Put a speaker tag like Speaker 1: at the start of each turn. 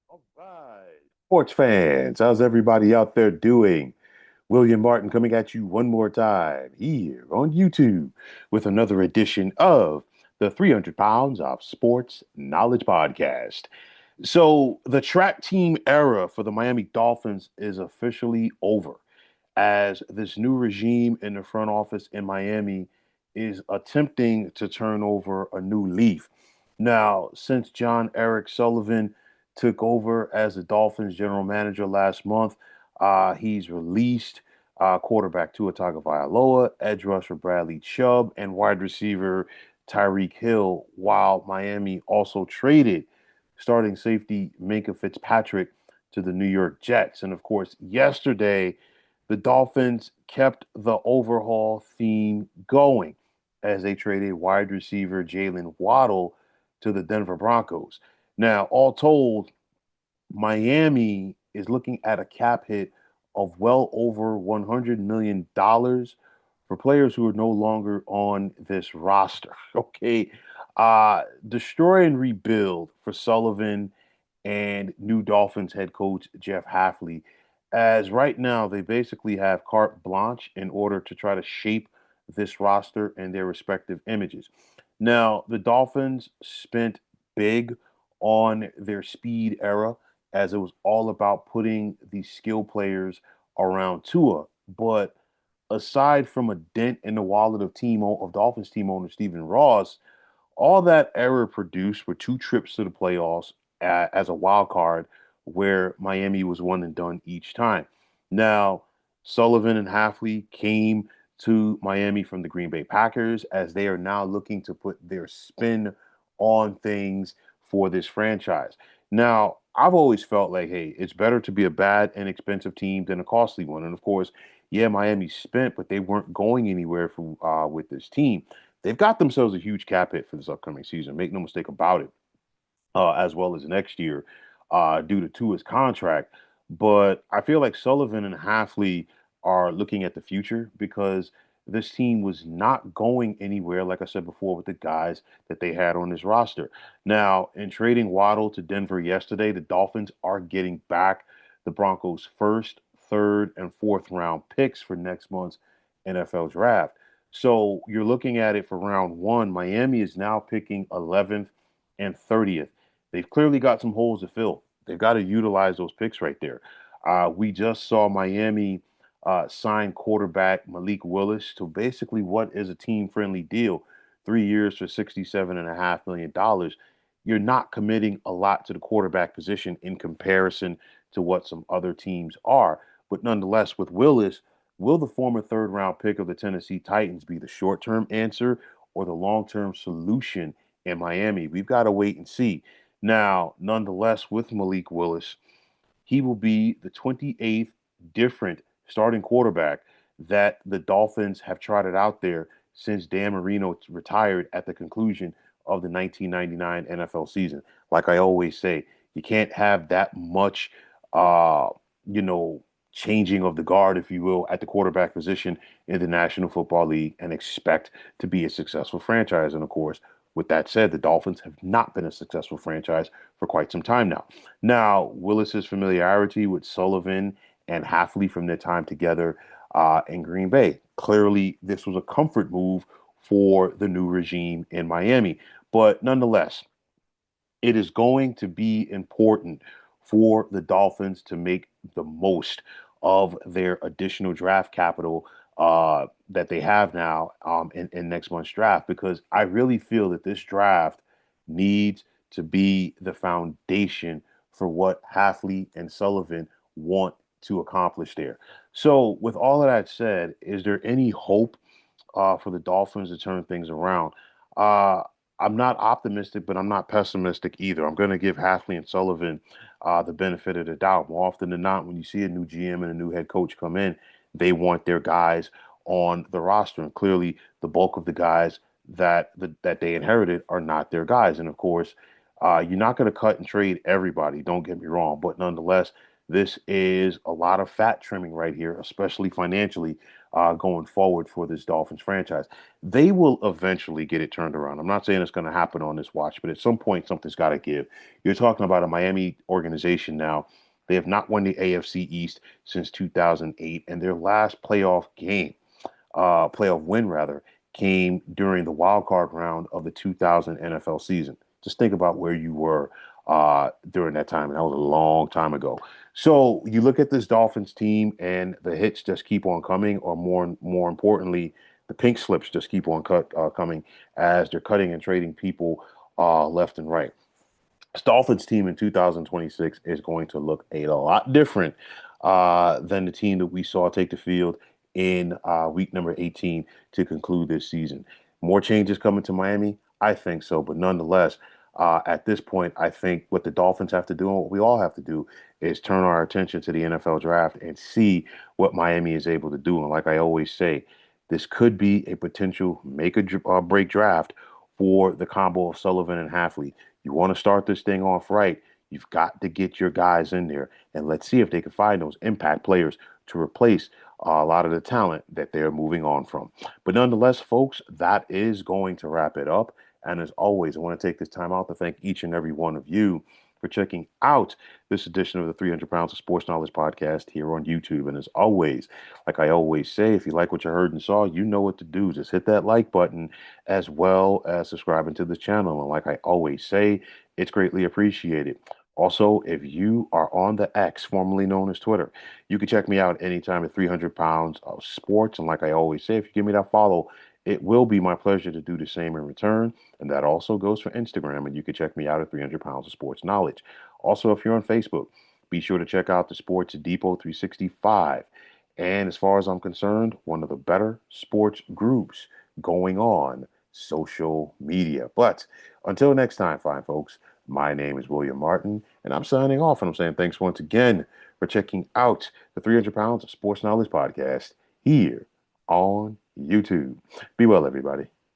Speaker 1: All right. Sports fans, how's everybody out there doing? William Martin coming at you one more time here on YouTube with another edition of the 300 Pounds of Sports Knowledge Podcast. So, the track team era for the Miami Dolphins is officially over as this new regime in the front office in Miami is attempting to turn over a new leaf. Now, since John Eric Sullivan took over as the Dolphins general manager last month, he's released quarterback Tua Tagovailoa, edge rusher Bradley Chubb, and wide receiver Tyreek Hill, while Miami also traded starting safety Minka Fitzpatrick to the New York Jets. And of course, yesterday, the Dolphins kept the overhaul theme going as they traded wide receiver Jaylen Waddle to the Denver Broncos. Now, all told, Miami is looking at a cap hit of well over $100 million dollars for players who are no longer on this roster. Okay. Destroy and rebuild for Sullivan and new Dolphins head coach Jeff Hafley, as right now they basically have carte blanche in order to try to shape this roster in their respective images. Now, the Dolphins spent big on their speed era as it was all about putting these skill players around Tua. But aside from a dent in the wallet of Dolphins team owner Stephen Ross, all that era produced were two trips to the playoffs as a wild card, where Miami was one and done each time. Now, Sullivan and Hafley came to Miami from the Green Bay Packers as they are now looking to put their spin on things for this franchise. Now, I've always felt like, hey, it's better to be a bad and expensive team than a costly one. And of course, yeah, Miami spent, but they weren't going anywhere with this team. They've got themselves a huge cap hit for this upcoming season. Make no mistake about it, as well as next year, due to Tua's contract. But I feel like Sullivan and Hafley are looking at the future because this team was not going anywhere, like I said before, with the guys that they had on this roster. Now, in trading Waddle to Denver yesterday, the Dolphins are getting back the Broncos' first, third, and fourth round picks for next month's NFL draft. So you're looking at it for round one. Miami is now picking 11th and 30th. They've clearly got some holes to fill. They've got to utilize those picks right there. We just saw Miami sign quarterback Malik Willis to basically what is a team friendly deal, 3 years for $67.5 million. You're not committing a lot to the quarterback position in comparison to what some other teams are. But nonetheless, with Willis, will the former third round pick of the Tennessee Titans be the short term answer or the long term solution in Miami? We've got to wait and see. Now, nonetheless, with Malik Willis, he will be the 28th different starting quarterback that the Dolphins have trotted out there since Dan Marino retired at the conclusion of the 1999 NFL season. Like I always say, you can't have that much, uh, you know, changing of the guard, if you will, at the quarterback position in the National Football League and expect to be a successful franchise. And of course, with that said, the Dolphins have not been a successful franchise for quite some time now. Now, Willis's familiarity with Sullivan and Hafley from their time together in Green Bay. Clearly, this was a comfort move for the new regime in Miami. But nonetheless, it is going to be important for the Dolphins to make the most of their additional draft capital that they have now in next month's draft, because I really feel that this draft needs to be the foundation for what Hafley and Sullivan want to accomplish there. So, with all of that said, is there any hope for the Dolphins to turn things around? Uh, I'm not optimistic, but I'm not pessimistic either. I'm going to give Hafley and Sullivan the benefit of the doubt. More often than not, when you see a new GM and a new head coach come in, they want their guys on the roster, and clearly, the bulk of the guys that they inherited are not their guys. And of course, you're not going to cut and trade everybody. Don't get me wrong, but nonetheless, this is a lot of fat trimming right here, especially financially, going forward for this Dolphins franchise. They will eventually get it turned around. I'm not saying it's going to happen on this watch, but at some point, something's got to give. You're talking about a Miami organization now. They have not won the AFC East since 2008, and their last playoff win rather, came during the wild card round of the 2000 NFL season. Just think about where you were during that time, and that was a long time ago. So you look at this Dolphins team, and the hits just keep on coming, or more importantly, the pink slips just keep on coming as they're cutting and trading people left and right. This Dolphins team in 2026 is going to look a lot different than the team that we saw take the field in week number 18 to conclude this season. More changes coming to Miami? I think so, but nonetheless, at this point, I think what the Dolphins have to do and what we all have to do is turn our attention to the NFL draft and see what Miami is able to do. And like I always say, this could be a potential make or break draft for the combo of Sullivan and Halfley. You want to start this thing off right. You've got to get your guys in there, and let's see if they can find those impact players to replace a lot of the talent that they're moving on from. But nonetheless, folks, that is going to wrap it up. And as always, I want to take this time out to thank each and every one of you for checking out this edition of the 300 Pounds of Sports Knowledge podcast here on YouTube. And as always, like I always say, if you like what you heard and saw, you know what to do. Just hit that like button as well as subscribing to the channel. And like I always say, it's greatly appreciated. Also, if you are on the X, formerly known as Twitter, you can check me out anytime at 300 Pounds of Sports. And like I always say, if you give me that follow, it will be my pleasure to do the same in return. And that also goes for Instagram. And you can check me out at 300 Pounds of Sports Knowledge. Also, if you're on Facebook, be sure to check out the Sports Depot 365. And as far as I'm concerned, one of the better sports groups going on social media. But until next time, fine folks, my name is William Martin, and I'm signing off. And I'm saying thanks once again for checking out the 300 Pounds of Sports Knowledge podcast here on YouTube. Be well, everybody.